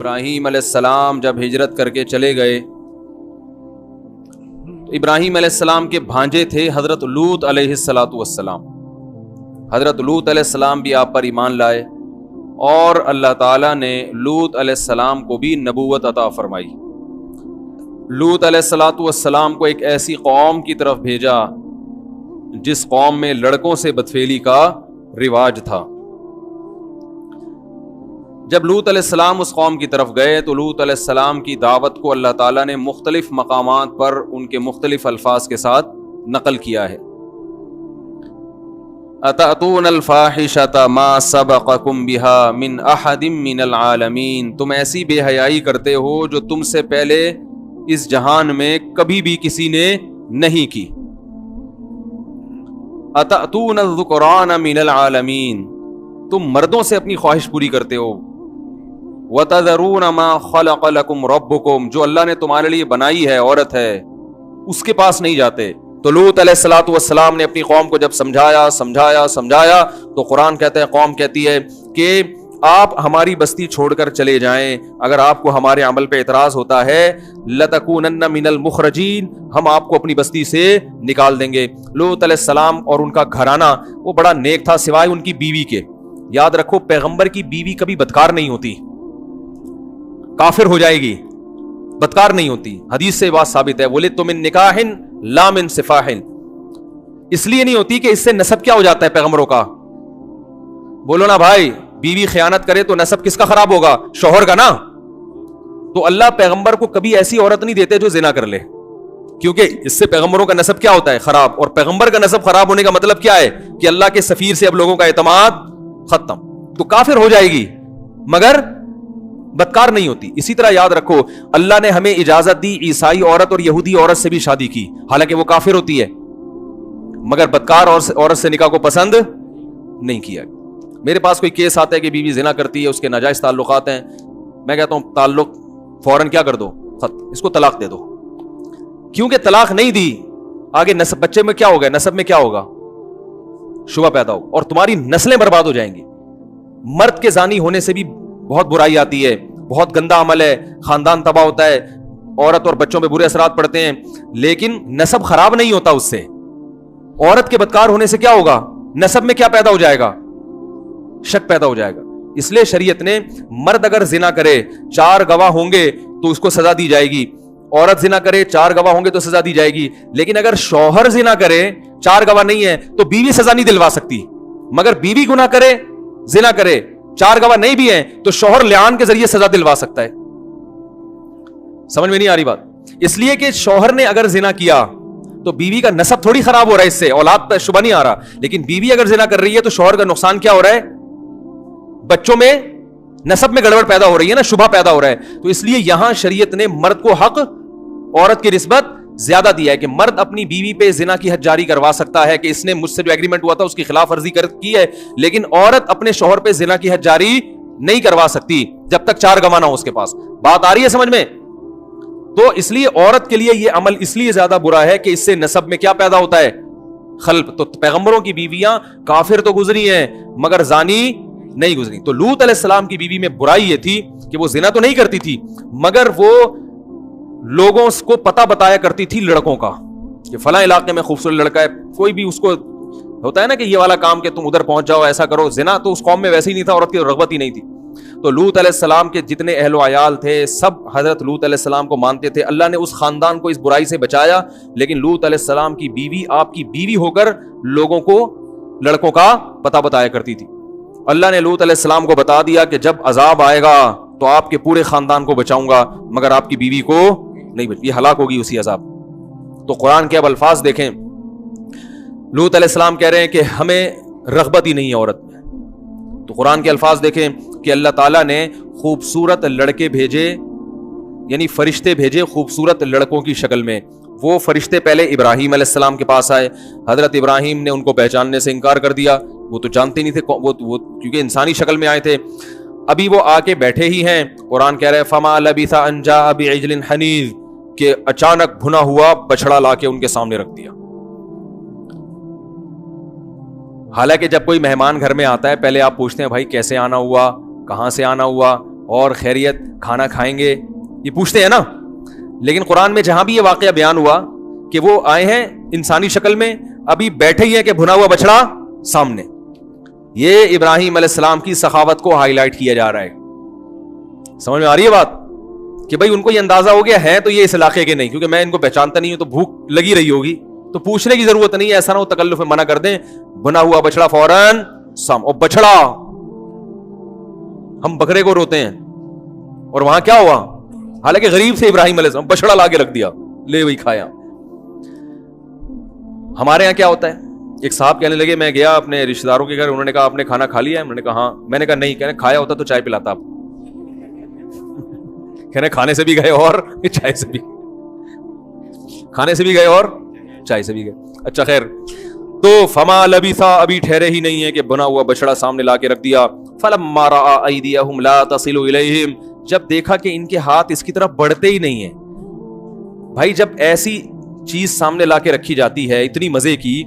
ابراہیم علیہ السلام جب ہجرت کر کے چلے گئے تو ابراہیم علیہ السلام کے بھانجے تھے حضرت لوط علیہ السلام. حضرت لوط علیہ السلام بھی آپ پر ایمان لائے اور اللہ تعالیٰ نے لوط علیہ السلام کو بھی نبوت عطا فرمائی. لوط علیہ السلام کو ایک ایسی قوم کی طرف بھیجا جس قوم میں لڑکوں سے بدفعلی کا رواج تھا. جب لوط علیہ السلام اس قوم کی طرف گئے تو لوط علیہ السلام کی دعوت کو اللہ تعالیٰ نے مختلف مقامات پر ان کے مختلف الفاظ کے ساتھ نقل کیا ہے. اتأتون الفاحشۃ ما سبقکم بها من احد من العالمین، تم ایسی بے حیائی کرتے ہو جو تم سے پہلے اس جہان میں کبھی بھی کسی نے نہیں کی. اتأتون الذکران من العالمین، تم مردوں سے اپنی خواہش پوری کرتے ہو. وَتَذَرُونَ مَا خَلَقَ لَكُمْ رَبُّكُمْ، جو اللہ نے تمہارے لیے بنائی ہے عورت ہے اس کے پاس نہیں جاتے. تو لوط علیہ السلام نے اپنی قوم کو جب سمجھایا تو قرآن کہتا ہے، قوم کہتی ہے کہ آپ ہماری بستی چھوڑ کر چلے جائیں، اگر آپ کو ہمارے عمل پہ اعتراض ہوتا ہے لَتَكُونَنَّ مِنَ الْمُخْرَجِينَ، ہم آپ کو اپنی بستی سے نکال دیں گے. لوط علیہ السلام اور ان کا گھرانہ وہ بڑا نیک تھا سوائے ان کی بیوی کے. یاد رکھو پیغمبر کی بیوی کبھی بدکار نہیں ہوتی، کافر ہو جائے گی، بدکار نہیں ہوتی. حدیث سے بات ثابت ہے، وَلِدتُّ مِن نِکَاحٍ لَا مِن صِفَاحٍ، اس لیے نہیں ہوتی کہ اس سے نسب کیا ہو جاتا ہے پیغمبروں کا. بولو نا بھائی، بیوی خیانت کرے تو نسب کس کا خراب ہوگا؟ شوہر کا نا. تو اللہ پیغمبر کو کبھی ایسی عورت نہیں دیتے جو زنا کر لے، کیونکہ اس سے پیغمبروں کا نسب کیا ہوتا ہے؟ خراب. اور پیغمبر کا نسب خراب ہونے کا مطلب کیا ہے؟ کہ اللہ کے سفیر سے اب لوگوں کا اعتماد ختم. تو کافر ہو جائے گی مگر بدکار نہیں ہوتی. اسی طرح یاد رکھو اللہ نے ہمیں اجازت دی عیسائی عورت اور یہودی عورت سے بھی شادی کی، حالانکہ وہ کافر ہوتی ہے، مگر بدکار عورت سے نکاح کو پسند نہیں کیا. میرے پاس کوئی کیس آتا ہے کہ بیوی زنا کرتی ہے، اس کے ناجائز تعلقات ہیں، میں کہتا ہوں تعلق فوراً کیا کر دو، اس کو طلاق دے دو. کیونکہ طلاق نہیں دی آگے نسب بچے میں کیا ہوگا، نسب میں کیا ہوگا؟ شبہ پیدا ہوگا اور تمہاری نسلیں برباد ہو جائیں گی. مرد کے زانی ہونے سے بھی بہت برائی آتی ہے، بہت گندا عمل ہے، خاندان تباہ ہوتا ہے، عورت اور بچوں پہ برے اثرات پڑتے ہیں، لیکن نسب خراب نہیں ہوتا اس سے. عورت کے بدکار ہونے سے کیا ہوگا؟ نسب میں کیا پیدا ہو جائے گا؟ شک پیدا ہو جائے گا. اس لیے شریعت نے مرد اگر زنا کرے 4 گواہ ہوں گے تو اس کو سزا دی جائے گی، عورت زنا کرے 4 گواہ ہوں گے تو سزا دی جائے گی. لیکن اگر شوہر زنا کرے 4 گواہ نہیں ہے تو بیوی سزا نہیں دلوا سکتی، مگر بیوی گناہ کرے زنا کرے 4 گواہ نہیں بھی ہیں تو شوہر لعان کے ذریعے سزا دلوا سکتا ہے. سمجھ میں نہیں آ رہی بات؟ اس لیے کہ شوہر نے اگر زنا کیا تو بیوی کا نسب تھوڑی خراب ہو رہا ہے، اس سے اولاد پہ شبہ نہیں آ رہا، لیکن بیوی اگر زنا کر رہی ہے تو شوہر کا نقصان کیا ہو رہا ہے؟ بچوں میں نسب میں گڑبڑ پیدا ہو رہی ہے نا، شبہ پیدا ہو رہا ہے. تو اس لیے یہاں شریعت نے مرد کو حق عورت کی نسبت زیادہ دیا ہے کہ مرد اپنی بیوی پہ زنا کی حد جاری کروا سکتا ہے کہ اس نے مجھ سے جو ایگریمنٹ ہوا تھا اس کی خلاف ورزی کی ہے، لیکن عورت اپنے شوہر پہ زنا کی حد جاری نہیں کروا سکتی جب تک 4 گواہ نہ ہو اس کے پاس. بات آ رہی ہے سمجھ میں؟ تو اس لیے عورت کے لیے یہ عمل اس لیے زیادہ برا ہے کہ اس سے نسب میں کیا پیدا ہوتا ہے؟ خلب. تو پیغمبروں کی بیویاں کافر تو گزری ہیں مگر زانی نہیں گزری. تو لوط علیہ السلام کی بیوی میں برائی یہ تھی کہ وہ زنا تو نہیں کرتی تھی مگر وہ لوگوں کو پتہ بتایا کرتی تھی لڑکوں کا کہ فلاں علاقے میں خوبصورت لڑکا ہے. کوئی بھی اس کو ہوتا ہے نا کہ یہ والا کام کہ تم ادھر پہنچ جاؤ، ایسا کرو. زنا تو اس قوم میں ویسے ہی نہیں تھا، عورت کی رغبت ہی نہیں تھی. تو لوط علیہ السلام کے جتنے اہل و عیال تھے سب حضرت لوط علیہ السلام کو مانتے تھے. اللہ نے اس خاندان کو اس برائی سے بچایا، لیکن لوط علیہ السلام کی بیوی آپ کی بیوی ہو کر لوگوں کو لڑکوں کا پتہ بتایا کرتی تھی. اللہ نے لوط علیہ السلام کو بتا دیا کہ جب عذاب آئے گا تو آپ کے پورے خاندان کو بچاؤں گا مگر آپ کی بیوی کو نہیں بچ، یہ ہلاک ہوگی اسی عذاب. تو قرآن کے اب الفاظ دیکھیں. لوط علیہ السلام کہہ رہے ہیں کہ ہمیں رغبت ہی نہیں ہے عورت میں. تو قرآن کے الفاظ دیکھیں کہ اللہ تعالیٰ نے خوبصورت لڑکے بھیجے، یعنی فرشتے بھیجے خوبصورت لڑکوں کی شکل میں. وہ فرشتے پہلے ابراہیم علیہ السلام کے پاس آئے، حضرت ابراہیم نے ان کو پہچاننے سے انکار کر دیا، وہ تو جانتے نہیں تھے وہ کیونکہ انسانی شکل میں آئے تھے. ابھی وہ آ کے بیٹھے ہی ہیں. قرآن کہہ رہے ہیں فما لبث ان جاء بعجل حنیذ، کہ اچانک بھنا ہوا بچڑا لا کے ان کے سامنے رکھ دیا. حالانکہ جب کوئی مہمان گھر میں آتا ہے پہلے آپ پوچھتے ہیں بھائی کیسے آنا ہوا، کہاں سے آنا ہوا، اور خیریت, کھانا کھائیں گے, یہ پوچھتے ہیں نا. لیکن قرآن میں جہاں بھی یہ واقعہ بیان ہوا کہ وہ آئے ہیں انسانی شکل میں, ابھی بیٹھے ہی ہیں کہ بھنا ہوا بچڑا سامنے. یہ ابراہیم علیہ السلام کی سخاوت کو ہائی لائٹ کیا جا رہا ہے. سمجھ میں آ رہی ہے بات کہ بھائی ان کو یہ اندازہ ہو گیا ہے تو یہ اس علاقے کے نہیں, کیونکہ میں ان کو پہچانتا نہیں ہوں, تو بھوک لگی رہی ہوگی, تو پوچھنے کی ضرورت نہیں ہے. ایسا نہ ہو تکلف میں منع کر دیں, بنا ہوا بچڑا فوراً سام. اور بچڑا, ہم بکرے کو روتے ہیں, اور وہاں کیا ہوا, حالانکہ غریب سے ابراہیم علیہ السلام, بچڑا لا کے رکھ دیا, لے وہی کھایا. ہمارے یہاں کیا ہوتا ہے, ایک صاحب کہنے لگے میں گیا اپنے رشتہ داروں کے گھر, انہوں نے کہا آپ نے کھانا کھا لیا ہے, میں نے کہا ہاں. میں نے کہا نہیں, کہنے کھایا ہوتا تو چائے پلاتا آپ. کہنے کھانے سے بھی گئے اور چائے سے بھی, کھانے سے بھی گئے اور چائے سے بھی گئے. اچھا خیر, تو فما لبثا, ابھی ٹھہرے ہی نہیں ہے کہ بنا ہوا بچڑا سامنے لا کے رکھ دیا. فلما رأى أيديهم لا تصل إليهم, جب دیکھا کہ ان کے ہاتھ اس کی طرف بڑھتے ہی نہیں ہیں. بھائی جب ایسی چیز سامنے لا کے رکھی جاتی ہے اتنی مزے کی,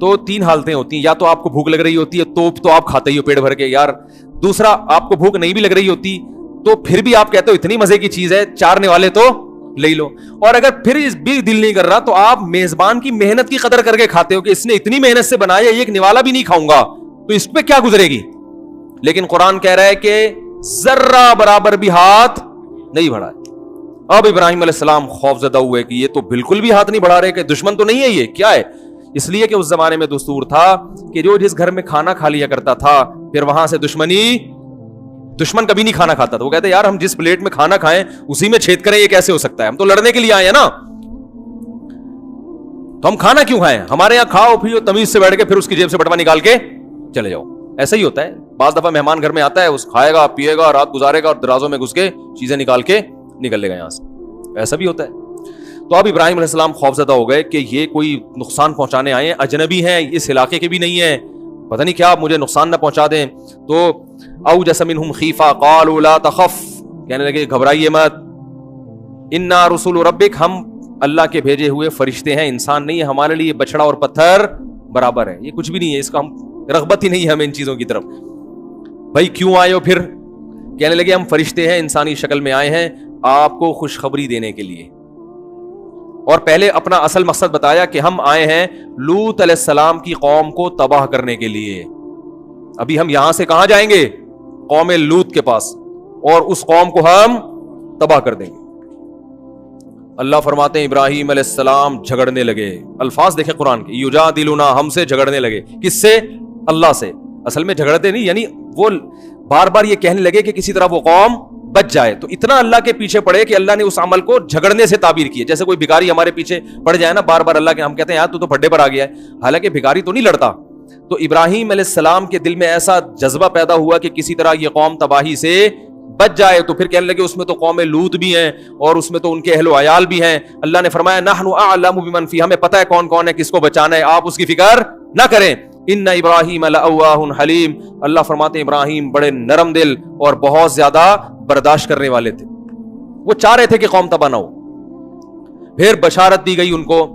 تو تین حالتیں ہوتی ہیں, یا تو آپ کو بھوک لگ رہی ہوتی ہے تو آپ کھاتے ہی ہو پیٹ بھر کے یار. دوسرا, آپ کو بھوک نہیں بھی لگ رہی ہوتی تو پھر بھی آپ کہتے ہو اتنی مزے کی چیز ہے, چارنے والے تو لے لو. اور اگر پھر بھی دل نہیں کر رہا تو آپ میزبان کی محنت کی قدر کر کے کھاتے ہو کہ اس نے اتنی محنت سے بنایا, ایک نوالا بھی نہیں کھاؤں گا تو اس پہ کیا گزرے گی. لیکن قرآن کہہ رہا ہے کہ ذرہ برابر بھی ہاتھ نہیں بڑھائے. اب ابراہیم علیہ السلام خوف زدہ ہوئے کہ یہ تو بالکل بھی ہاتھ نہیں بڑھا رہے, کہ دشمن تو نہیں ہے, یہ کیا ہے. اس لیے کہ اس زمانے میں دستور تھا کہ جو جس گھر میں کھانا کھا لیا کرتا تھا پھر وہاں سے دشمن کبھی نہیں کھانا کھاتا تھا. وہ کہتے یار ہم جس پلیٹ میں کھانا کھائیں اسی میں چھید کریں, یہ کیسے ہو سکتا ہے, ہم تو لڑنے کے لیے آئے ہیں نا, تو ہم کھانا کیوں کھائیں. ہمارے یہاں کھاؤ پیو تمیز سے بیٹھ کے, پھر اس کی جیب سے بٹوا نکال کے چلے جاؤ. ایسا ہی ہوتا ہے, بعض دفعہ مہمان گھر میں آتا ہے, اس کھائے گا پیے گا رات گزارے گا اور درازوں میں گھس کے چیزیں نکال کے نکل لے گا یہاں سے, ایسا بھی ہوتا ہے. تو اب ابراہیم علیہ السلام خوفزدہ ہو گئے کہ یہ کوئی نقصان پہنچانے آئے ہیں, اجنبی ہیں, اس علاقے کے بھی نہیں ہیں, پتہ نہیں کیا مجھے نقصان نہ پہنچا دیں. تو اوجس منہم خیفہ قالوا لا تخف, کہنے لگے گھبرائیے مت, انا رسول ربک, ہم اللہ کے بھیجے ہوئے فرشتے ہیں, انسان نہیں ہے, ہمارے لیے بچڑا اور پتھر برابر ہے, یہ کچھ بھی نہیں ہے, اس کا ہم رغبت ہی نہیں ہے ہمیں ان چیزوں کی طرف. بھائی کیوں آئے ہو پھر, کہنے لگے ہم فرشتے ہیں, انسانی شکل میں آئے ہیں آپ کو خوشخبری دینے کے لیے. اور پہلے اپنا اصل مقصد بتایا کہ ہم آئے ہیں لوط علیہ السلام کی قوم کو تباہ کرنے کے لیے. ابھی ہم یہاں سے کہاں جائیں گے, قوم لوط کے پاس, اور اس قوم کو ہم تباہ کر دیں گے. اللہ فرماتے ہیں ابراہیم علیہ السلام جھگڑنے لگے. الفاظ دیکھیں قرآن کے, یجادلنا, ہم سے جھگڑنے لگے. کس سے, اللہ سے. اصل میں جھگڑتے نہیں, یعنی وہ بار بار یہ کہنے لگے کہ کسی طرح وہ قوم بچ جائے. تو اتنا اللہ کے پیچھے پڑے کہ اللہ نے اس عمل کو جھگڑنے سے تعبیر کی. جیسے کوئی بھکاری ہمارے پیچھے پڑ جائے نا بار بار اللہ کے, ہم کہتے ہیں یار تو پھڈے پر آ گیا ہے, حالانکہ بھکاری تو نہیں لڑتا. تو ابراہیم علیہ السلام کے دل میں ایسا جذبہ پیدا ہوا کہ کسی طرح یہ قوم تباہی سے بچ جائے. تو پھر کہنے لگے اس میں تو قوم لوط بھی ہیں اور اس میں تو ان کے اہل و عیال بھی ہیں. اللہ نے فرمایا نحن اعلم بمن فی, ہمیں پتہ ہے کون کون ہے, کس کو بچانا ہے, آپ اس کی فکر نہ کریں. ان ابراہیم لأواہ حلیم, اللہ فرماتے ہیں ابراہیم بڑے نرم دل اور بہت زیادہ برداشت کرنے والے تھے. وہ چاہ رہے تھے کہ قوم تباہ نہ ہو. پھر بشارت دی گئی ان کو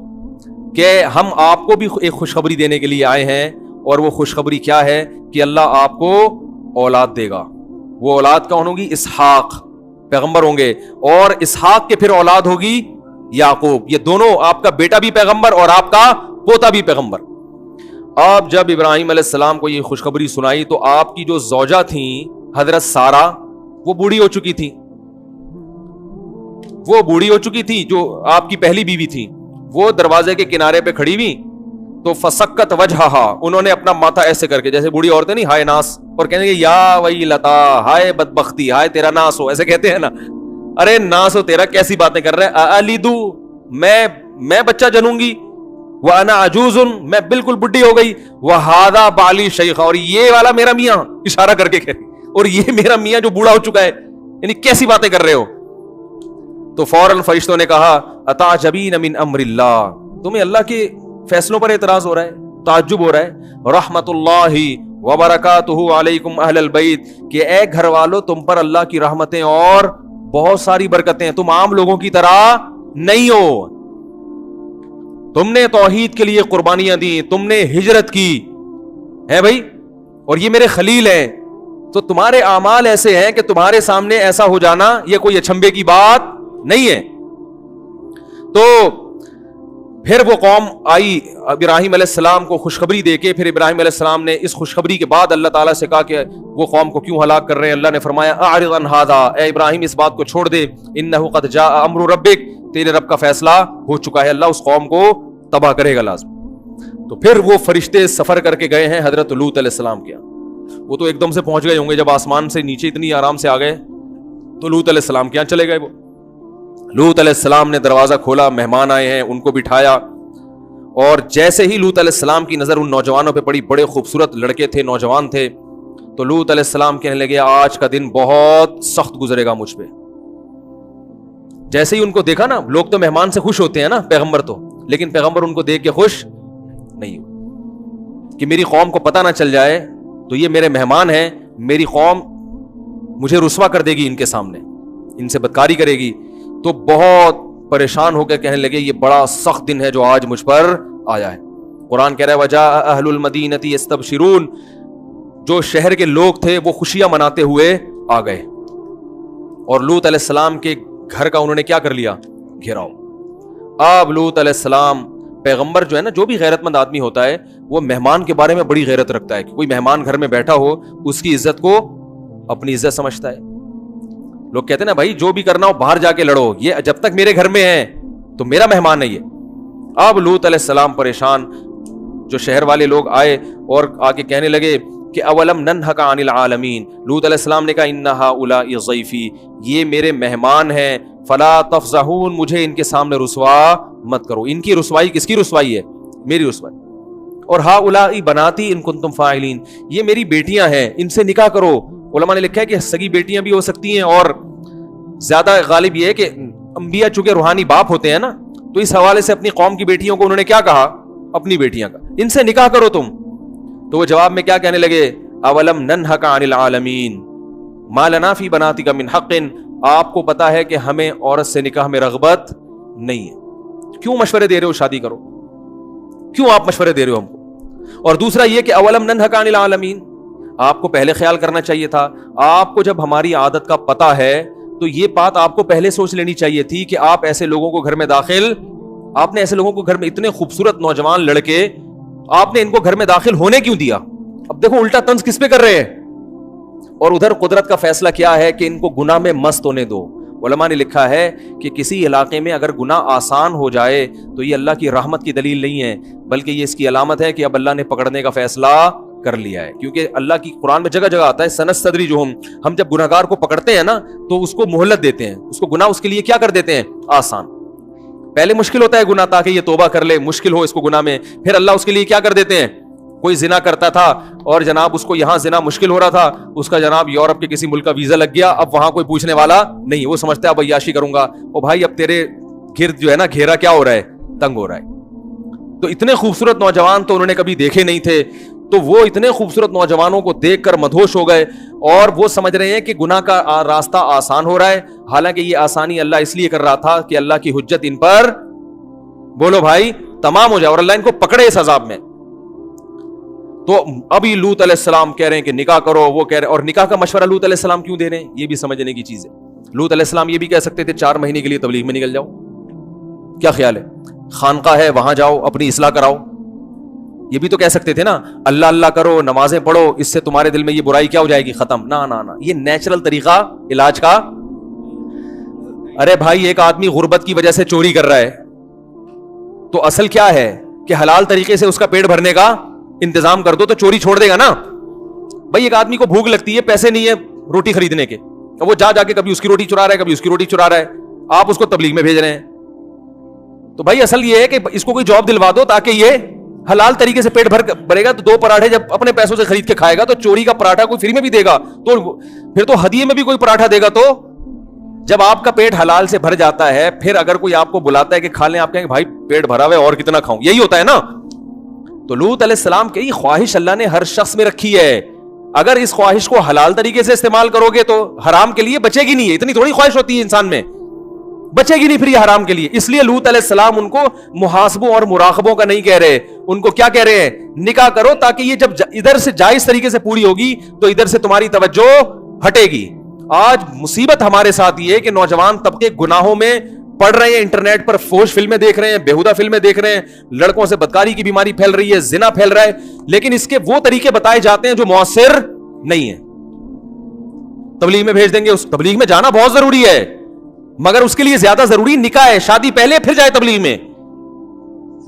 کہ ہم آپ کو بھی ایک خوشخبری دینے کے لیے آئے ہیں, اور وہ خوشخبری کیا ہے کہ اللہ آپ کو اولاد دے گا. وہ اولاد کون ہوگی, اسحاق, پیغمبر ہوں گے, اور اسحاق کے پھر اولاد ہوگی یعقوب. یہ دونوں, آپ کا بیٹا بھی پیغمبر اور آپ کا پوتا بھی پیغمبر. اب جب ابراہیم علیہ السلام کو یہ خوشخبری سنائی تو آپ کی جو زوجہ تھیں حضرت سارہ, وہ بوڑھی ہو چکی تھی. وہ بوڑھی ہو چکی تھی جو آپ کی پہلی بیوی تھی. وہ دروازے کے کنارے پہ کھڑی ہوئی تو فسکت وجہہا, انہوں نے اپنا ماتھا ایسے کر کے, جیسے بوڑھی عورتیں نہیں ہائے ناس, اور کہنے کہ یا ویلتا, ہائے بدبختی, ہائے تیرا ناس ہو, ایسے کہتے ہیں نا. ارے ناس ہو تیرا, کیسی باتیں کر رہے ہیں. الیدو, میں بچہ جنوں گی, وَأَنَا عَجُوزٌ, میں بالکل بڈھی ہو گئی, وَهَذَا بَعْلِي شَيْخٌ, اور یہ والا میرا میاں, اشارہ کر کے کہہ, اور یہ میرا میاں جو بوڑھا ہو چکا ہے, یعنی کیسی باتیں کر رہے ہو. تو فوراً فرشتوں نے کہا اَتَعْجَبِينَ مِنْ أَمْرِ اللَّهِ, تمہیں اللہ کے فیصلوں پر اعتراض ہو رہا ہے, تعجب ہو رہا ہے. رحمت اللہ وبرکاتہ علیکم اہل البیت, کہ اے گھر والو تم پر اللہ کی رحمتیں اور بہت ساری برکتیں, تم عام لوگوں کی طرح نہیں ہو, تم نے توحید کے لیے قربانیاں دی, تم نے ہجرت کی ہے بھائی, اور یہ میرے خلیل ہیں, تو تمہارے اعمال ایسے ہیں کہ تمہارے سامنے ایسا ہو جانا یہ کوئی اچنبے کی بات نہیں ہے. تو پھر وہ قوم آئی ابراہیم علیہ السلام کو خوشخبری دے کے. پھر ابراہیم علیہ السلام نے اس خوشخبری کے بعد اللہ تعالیٰ سے کہا کہ وہ قوم کو کیوں ہلاک کر رہے ہیں. اللہ نے فرمایا اعرض عن ھذا، اے ابراہیم اس بات کو چھوڑ دے، انہ قد جاء امر ربک، تیرے رب کا فیصلہ ہو چکا ہے، اللہ اس قوم کو تباہ کرے گا لازم. تو پھر وہ فرشتے سفر کر کے گئے ہیں حضرت لوط علیہ السلام کے. وہ تو ایک دم سے پہنچ گئے ہوں گے، جب آسمان سے نیچے اتنی آرام سے آ گئے تو لوط علیہ السلام کے یہاں چلے گئے. وہ لوط علیہ السلام نے دروازہ کھولا، مہمان آئے ہیں، ان کو بٹھایا. اور جیسے ہی لوط علیہ السلام کی نظر ان نوجوانوں پہ پڑی، بڑے خوبصورت لڑکے تھے، نوجوان تھے، تو لوط علیہ السلام کہنے لگے آج کا دن بہت سخت گزرے گا مجھ پہ. جیسے ہی ان کو دیکھا نا، لوگ تو مہمان سے خوش ہوتے ہیں نا، پیغمبر تو، لیکن پیغمبر ان کو دیکھ کے خوش نہیں ہو کہ میری قوم کو پتہ نہ چل جائے تو یہ میرے مہمان ہیں، میری قوم مجھے رسوا کر دے گی ان کے سامنے، ان سے بدکاری کرے گی. تو بہت پریشان ہو کے کہنے لگے یہ بڑا سخت دن ہے جو آج مجھ پر آیا ہے. قرآن کہہ رہا ہے وجاء اہل المدینۃ یستبشرون، جو شہر کے لوگ تھے وہ خوشیاں مناتے ہوئے آ گئے. اور لوط علیہ السلام کے گھر کا انہوں نے کیا کر لیا؟ گھیراؤ. اب لوط علیہ السلام پیغمبر جو ہے نا، جو بھی غیرت مند آدمی ہوتا ہے وہ مہمان کے بارے میں بڑی غیرت رکھتا ہے کہ کوئی مہمان گھر میں بیٹھا ہو اس کی عزت کو اپنی عزت سمجھتا ہے. لوگ کہتے ہیں نا بھائی جو بھی کرنا ہو باہر جا کے لڑو، یہ جب تک میرے گھر میں ہے تو میرا مہمان نہیں ہے. اب لوط علیہ السلام پریشان، جو شہر والے لوگ آئے اور آ کے کہنے لگے کہ اولم ننہک عن العالمین. لوط علیہ السلام نے کہا ان ہؤلاء ضیفی، یہ میرے مہمان ہیں، فلا تفضحون، مجھے ان کے سامنے رسوا مت کرو. ان کی رسوائی کس کی رسوائی ہے؟ میری رسوائی. اور ہؤلاء بناتی ان کنتم فاعلین، یہ میری بیٹیاں ہیں، ان سے نکاح کرو. علماء نے لکھا ہے کہ سگی بیٹیاں بھی ہو سکتی ہیں، اور زیادہ غالب یہ ہے کہ انبیاء چونکہ روحانی باپ ہوتے ہیں نا، تو اس حوالے سے اپنی قوم کی بیٹیوں کو انہوں نے کیا کہا؟ اپنی بیٹیاں کا ان سے نکاح کرو تم. تو وہ جواب میں کیا کہنے لگے؟ اولم ننہک عن العالمین ما لنا فی بناتک من حق، آپ کو پتا ہے کہ ہمیں عورت سے نکاح میں رغبت نہیں ہے، کیوں مشورے دے رہے ہو شادی کرو؟ کیوں آپ مشورے دے رہے ہو ہم کو؟ اور دوسرا یہ کہ اولم ننہک عن العالمین، آپ کو پہلے خیال کرنا چاہیے تھا. آپ کو جب ہماری عادت کا پتہ ہے تو یہ بات آپ کو پہلے سوچ لینی چاہیے تھی کہ آپ ایسے لوگوں کو گھر میں داخل، آپ نے ایسے لوگوں کو گھر میں، اتنے خوبصورت نوجوان لڑکے، آپ نے ان کو گھر میں داخل ہونے کیوں دیا؟ اب دیکھو الٹا طنز کس پہ کر رہے ہیں. اور ادھر قدرت کا فیصلہ کیا ہے کہ ان کو گناہ میں مست ہونے دو. علماء نے لکھا ہے کہ کسی علاقے میں اگر گناہ آسان ہو جائے تو یہ اللہ کی رحمت کی دلیل نہیں ہے، بلکہ یہ اس کی علامت ہے کہ اب اللہ نے پکڑنے کا فیصلہ کر لیا ہے. کیونکہ اللہ کی قرآن میں جگہ جگہ آتا ہے سنستدرجہم، ہم جب گناہگار کو پکڑتے ہیں نا تو اس کو مہلت دیتے ہیں، اس کو گناہ اس کے لیے کیا کر دیتے ہیں؟ آسان. پہلے مشکل ہوتا ہے گناہ تاکہ یہ توبہ کر لے، مشکل ہو اس کو گناہ میں، پھر اللہ اس کے لیے کیا کر دیتے ہیں؟ کوئی زنا کرتا تھا اور جناب اس کو یہاں زنا مشکل ہو رہا تھا، اس کا جناب یورپ کے کسی ملک کا ویزا لگ گیا، اب وہاں کوئی پوچھنے والا نہیں، وہ سمجھتا ہے اب عیاشی کروں گا. او بھائی اب تیرے گرد جو ہے نا گھیرا کیا ہو رہا ہے؟ تنگ ہو رہا ہے. تو اتنے خوبصورت نوجوان تو انہوں نے کبھی دیکھے نہیں تھے، تو وہ اتنے خوبصورت نوجوانوں کو دیکھ کر مدہوش ہو گئے اور وہ سمجھ رہے ہیں کہ گناہ کا راستہ آسان ہو رہا ہے، حالانکہ یہ آسانی اللہ اس لیے کر رہا تھا کہ اللہ کی حجت ان پر، بولو بھائی، تمام ہو جائے اور اللہ ان کو پکڑے اس عذاب میں. تو ابھی لوط علیہ السلام کہہ رہے ہیں کہ نکاح کرو، وہ کہہ رہے ہیں، اور نکاح کا مشورہ لوط علیہ السلام کیوں دے رہے ہیں یہ بھی سمجھنے کی چیز ہے. لوط علیہ السلام یہ بھی کہہ سکتے تھے 4 مہینے کے لیے تبلیغ میں نکل جاؤ، کیا خیال ہے؟ خانقاہ ہے وہاں جاؤ، اپنی اصلاح کراؤ. یہ بھی تو کہہ سکتے تھے نا، اللہ اللہ کرو، نمازیں پڑھو، اس سے تمہارے دل میں یہ برائی کیا ہو جائے گی؟ ختم. نہ نہ نہ، یہ نیچرل طریقہ علاج کا. ارے بھائی ایک آدمی غربت کی وجہ سے چوری کر رہا ہے تو اصل کیا ہے کہ حلال طریقے سے اس کا پیٹ بھرنے کا انتظام کر دو تو چوری چھوڑ دے گا نا. بھائی ایک آدمی کو بھوک لگتی ہے، پیسے نہیں ہے روٹی خریدنے کے، وہ جا کے کبھی اس کی روٹی چرا رہا ہے، کبھی اس کی روٹی چرا رہا ہے، آپ اس کو تبلیغ میں بھیج رہے ہیں. تو بھائی اصل یہ ہے کہ اس کو کوئی جاب دلوا دو تاکہ یہ حلال طریقے سے پیٹ بھرے گا. تو 2 پراٹھے جب اپنے پیسوں سے خرید کے کھائے گا تو چوری کا پراٹھا کوئی فری میں بھی دے گا تو پھر تو ہدیے میں بھی کوئی پراٹھا دے گا. تو جب آپ کا پیٹ حلال سے بھر جاتا ہے، پھر اگر کوئی آپ کو بلاتا ہے کہ کھا لیں، آپ کہیں گے بھائی پیٹ بھرا ہوا ہے اور کتنا کھاؤں، یہی ہوتا ہے نا. تو لوط علیہ السلام کی خواہش اللہ نے ہر شخص میں رکھی ہے، اگر اس خواہش کو حلال طریقے سے استعمال کرو گے تو حرام کے لیے بچے گی نہیں ہے. اتنی تھوڑی خواہش ہوتی ہے انسان میں بچے گی نہیں پھر یہ حرام کے لیے. اس لیے لوط علیہ السلام ان کو محاسبوں اور مراقبوں کا نہیں کہہ رہے, ان کو کیا کہہ رہے ہیں, نکاح کرو, تاکہ یہ جب ادھر سے جائز طریقے سے پوری ہوگی تو ادھر سے تمہاری توجہ ہٹے گی. آج مصیبت ہمارے ساتھ یہ ہے کہ نوجوان طبقے گناہوں میں پڑھ رہے ہیں, انٹرنیٹ پر فحش فلمیں دیکھ رہے ہیں, بیہودہ فلمیں دیکھ رہے ہیں, لڑکوں سے بدکاری کی بیماری پھیل رہی ہے, زنا پھیل رہا ہے, لیکن اس کے وہ طریقے بتائے جاتے ہیں جو مؤثر نہیں ہیں. تبلیغ میں بھیج دیں گے, اس تبلیغ میں جانا بہت ضروری ہے, مگر اس کے لیے زیادہ ضروری نکاح ہے, شادی پہلے پھر جائے تبلیغ میں.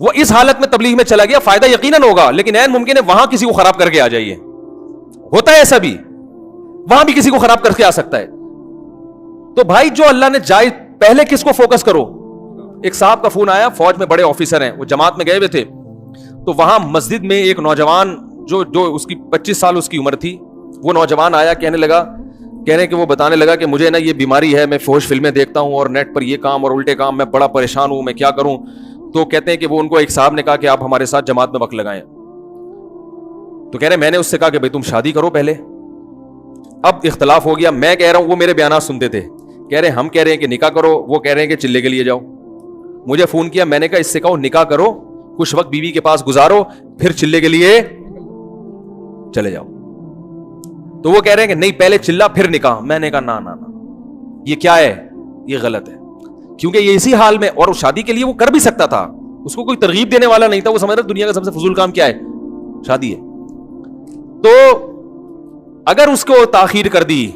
وہ اس حالت میں تبلیغ میں چلا گیا, فائدہ یقیناً ہوگا, لیکن عین ممکن ہے وہاں کسی کو خراب کر کے آ جائیے. ہوتا ہے ایسا بھی, وہاں بھی کسی کو خراب کر کے آ سکتا ہے. تو بھائی جو اللہ نے جائز, پہلے کس کو فوکس کرو. ایک صاحب کا فون آیا, فوج میں بڑے آفیسر ہیں, وہ جماعت میں گئے ہوئے تھے, تو وہاں مسجد میں ایک نوجوان جو اس کی 25 سال اس کی عمر تھی, وہ نوجوان آیا, کہنے کہ وہ بتانے لگا کہ مجھے نا یہ بیماری ہے, میں فحش فلمیں دیکھتا ہوں اور نیٹ پر یہ کام اور الٹے کام, میں بڑا پریشان ہوں, میں کیا کروں. تو کہتے ہیں کہ وہ ان کو ایک صاحب نے کہا کہ آپ ہمارے ساتھ جماعت میں وقت لگائیں. تو کہہ رہے میں نے اس سے کہا کہ بھائی تم شادی کرو پہلے. اب اختلاف ہو گیا, میں کہہ رہا ہوں, وہ میرے بیانات سنتے تھے, کہہ رہے ہم کہہ رہے ہیں کہ نکاح کرو, وہ کہہ رہے ہیں کہ چلے کے لیے جاؤ. مجھے فون کیا, میں نے کہا اس سے کہو نکاح کرو, کچھ وقت بیوی کے پاس گزارو, پھر چلے کے لیے چلے جاؤ. تو وہ کہہ رہے ہیں کہ نہیں پہلے چلا پھر نکاح. میں نے کہا نا, یہ کیا ہے, یہ غلط ہے, کیونکہ یہ اسی حال میں, اور شادی کے لیے وہ کر بھی سکتا تھا, اس کو کوئی ترغیب دینے والا نہیں تھا, وہ سمجھ رہا دنیا کا سب سے فضول کام کیا ہے, شادی ہے. تو اگر اس کو تاخیر کر دی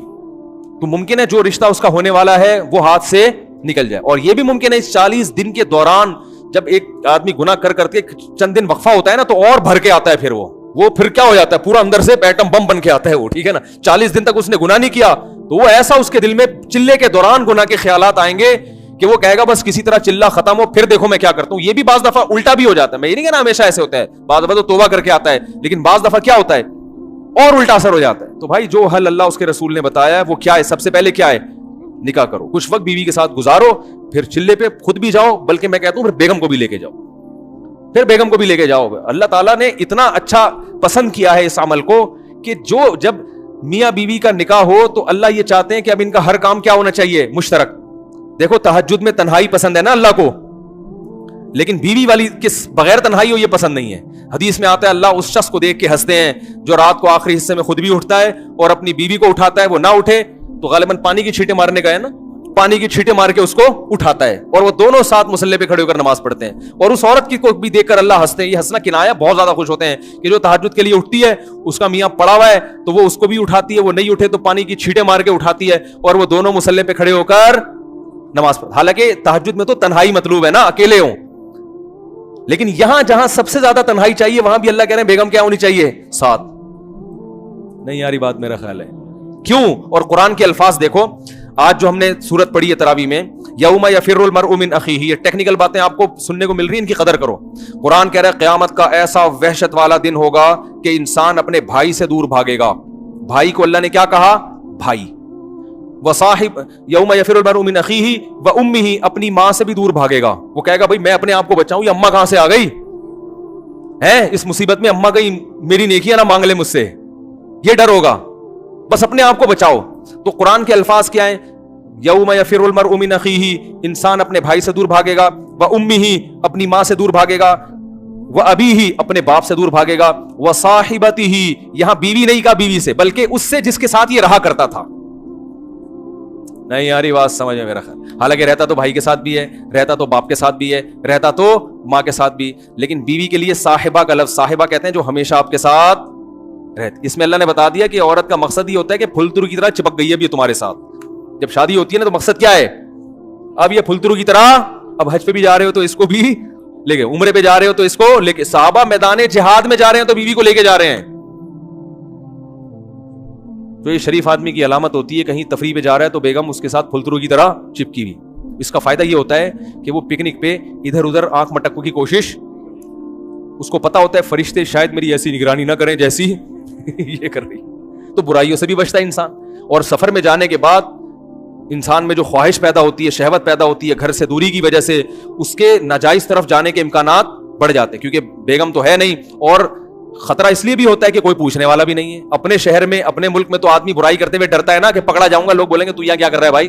تو ممکن ہے جو رشتہ اس کا ہونے والا ہے وہ ہاتھ سے نکل جائے. اور یہ بھی ممکن ہے اس 40 دن کے دوران جب ایک آدمی گناہ کر کے چند دن وقفہ ہوتا ہے نا, تو اور بھر کے آتا ہے, پھر وہ پھر کیا ہو جاتا ہے, پورا اندر سے ایٹم بم بن کے آتا ہے وہ, ٹھیک ہے نا. 40 دن تک اس نے گناہ نہیں کیا, تو وہ ایسا اس کے دل میں چلے کے دوران گناہ کے خیالات آئیں گے کہ وہ کہے گا بس کسی طرح چلہ ختم ہو, پھر دیکھو میں کیا کرتا ہوں. یہ بھی بعض دفعہ الٹا بھی ہو جاتا ہے, میں یہ نہیں کہنا ہمیشہ ایسے ہوتا ہے, بعض دفعہ تو توبہ کر کے آتا ہے, لیکن بعض دفعہ کیا ہوتا ہے اور الٹا اثر ہو جاتا ہے. تو بھائی جو حل اللہ اس کے رسول نے بتایا ہے وہ کیا ہے, سب سے پہلے کیا ہے, نکاح کرو, کچھ وقت بیوی کے ساتھ گزارو, پھر چلے پہ خود بھی جاؤ, بلکہ میں کہتا ہوں پھر بیگم کو بھی لے کے جاؤ. اللہ تعالیٰ نے اتنا اچھا پسند کیا ہے اس عمل کو کہ جب میاں بیوی کا نکاح ہو تو اللہ یہ چاہتے ہیں کہ اب ان کا ہر کام کیا ہونا چاہیے, مشترک. دیکھو تہجد میں تنہائی پسند ہے نا اللہ کو, لیکن بیوی والی کس بغیر تنہائی ہو یہ پسند نہیں ہے. حدیث میں آتا ہے اللہ اس شخص کو دیکھ کے ہنستے ہیں جو رات کو آخری حصے میں خود بھی اٹھتا ہے اور اپنی بیوی کو اٹھاتا ہے, وہ نہ اٹھے تو غالباً پانی کی چھینٹیں مارنے کا ہے نا, پانی کی چھینٹیں مار کے اس کو اٹھاتا ہے, اور وہ دونوں ساتھ مصلے پہ کھڑے ہو کر نماز پڑھتے ہیں. اور اس عورت کی کو بھی دیکھ کر اللہ ہنستے ہیں. یہ ہنسنا کنایا, بہت زیادہ خوش ہوتے ہیں کہ جو تہجد کے لیے اٹھتی ہے, اس کا میاں پڑا ہوا ہے تو وہ اس کو بھی اٹھاتی ہے, وہ نہیں اٹھے تو پانی کی چھینٹیں مار کے اٹھاتی ہے, اور وہ دونوں مصلے پہ کھڑے ہو کر نماز پڑھ. حالانکہ تہجد میں تو تنہائی مطلوب ہے نا, اکیلے ہوں, لیکن یہاں جہاں سب سے زیادہ تنہائی چاہیے وہاں بھی اللہ کہہ رہے ہیں بیگم کیا ہونی چاہیے, ساتھ. نہیں یاری بات میرا خیال ہے کیوں. اور قرآن کے الفاظ دیکھو, آج جو ہم نے سورت پڑھی ہے تراویح میں, یوم یفر المرء من اخیہ, یہ ٹیکنیکل باتیں آپ کو سننے کو مل رہی ہیں, ان کی قدر کرو. قرآن کہہ رہا ہے قیامت کا ایسا وحشت والا دن ہوگا کہ انسان اپنے بھائی سے دور بھاگے گا. بھائی کو اللہ نے کیا کہا, بھائی. وصاحب یوم یفر المرء من اخیہ وامہ, اپنی ماں سے بھی دور بھاگے گا. وہ کہے گا بھائی میں اپنے آپ کو بچاؤں, یہ اماں کہاں سے آ گئی ہے, اس مصیبت میں اماں کہیں میری نیکیاں نہ مانگ لے مجھ سے, یہ ڈر ہوگا, بس اپنے آپ کو بچاؤ. تو قرآن کے الفاظ کیا ہیں, یوم یفر المرء من اخیہ, انسان اپنے بھائی سے دور بھاگے گا, وامہ, اپنی ماں سے دور بھاگے گا, وابیہ, اپنے باپ سے دور بھاگے گا, وصاحبتہ, یہاں بیوی نہیں کہا بیوی سے, بلکہ اس سے جس کے ساتھ یہ رہا کرتا تھا. نہیں یاری بات سمجھ میں میرا خیال, حالانکہ رہتا تو بھائی کے ساتھ بھی ہے, رہتا تو باپ کے ساتھ بھی ہے, رہتا تو ماں کے ساتھ بھی, لیکن بیوی کے لیے صاحبہ کا لفظ, صاحبہ کہتے ہیں جو ہمیشہ آپ کے ساتھ رہتی. اس میں اللہ نے بتا دیا کہ عورت کا مقصد یہ ہوتا ہے کہ پھلترو کی طرح چپک گئی ہے اب یہ تمہارے ساتھ. جب شادی ہوتی ہے نا تو مقصد کیا ہے, اب یہ پھلترو کی طرح, اب حج پہ بھی جا رہے ہو تو اس کو بھی لے کے, عمرے پہ جا رہے ہو تو اس کو لے کے, صحابہ میدان جہاد میں جا رہے ہیں تو بیوی کو لے کے جا رہے ہیں. تو یہ شریف آدمی کی علامت ہوتی ہے, کہیں تفریح پہ جا رہا ہے تو بیگم اس کے ساتھ پھلترو کی طرح چپکی ہوئی. اس کا فائدہ یہ ہوتا ہے کہ وہ پکنک پہ ادھر ادھر آنکھ مٹکوں کی کوشش, اس کو پتا ہوتا ہے فرشتے شاید میری ایسی نگرانی نہ کریں جیسی یہ کر رہی, تو برائیوں سے بھی بچتا ہے انسان. اور سفر میں جانے کے بعد انسان میں جو خواہش پیدا ہوتی ہے, شہوت پیدا ہوتی ہے گھر سے دوری کی وجہ سے, اس کے ناجائز طرف جانے کے امکانات بڑھ جاتے ہیں, کیونکہ بیگم تو ہے نہیں, اور خطرہ اس لیے بھی ہوتا ہے کہ کوئی پوچھنے والا بھی نہیں ہے. اپنے شہر میں, اپنے ملک میں تو آدمی برائی کرتے ہوئے ڈرتا ہے نا کہ پکڑا جاؤں گا, لوگ بولیں گے تو یہاں کیا کر رہا ہے بھائی,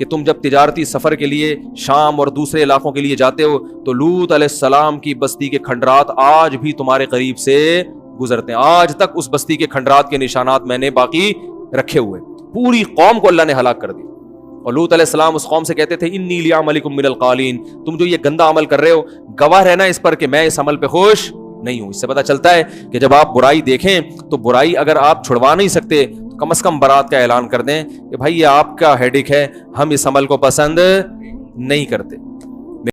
کہ تم جب تجارتی سفر کے لیے شام اور دوسرے علاقوں کے لیے جاتے ہو تو لوط علیہ السلام کی بستی کے کھنڈرات آج بھی تمہارے قریب سے گزرتے ہیں. آج تک اس بستی کے کھنڈرات کے نشانات میں نے باقی رکھے ہوئے. پوری قوم کو اللہ نے ہلاک کر دیا. اور لوط علیہ السلام اس قوم سے کہتے تھے انی لعملکم من القالین, تم جو یہ گندا عمل کر رہے ہو گواہ رہنا اس پر کہ میں اس عمل پہ خوش نہیں ہوں. اس سے پتہ چلتا ہے کہ جب آپ برائی دیکھیں تو برائی اگر آپ چھڑوا نہیں سکتے تو کم از کم برات کا اعلان کر دیں کہ بھائی یہ آپ کا ہیڈک ہے, ہم اس عمل کو پسند نہیں کرتے.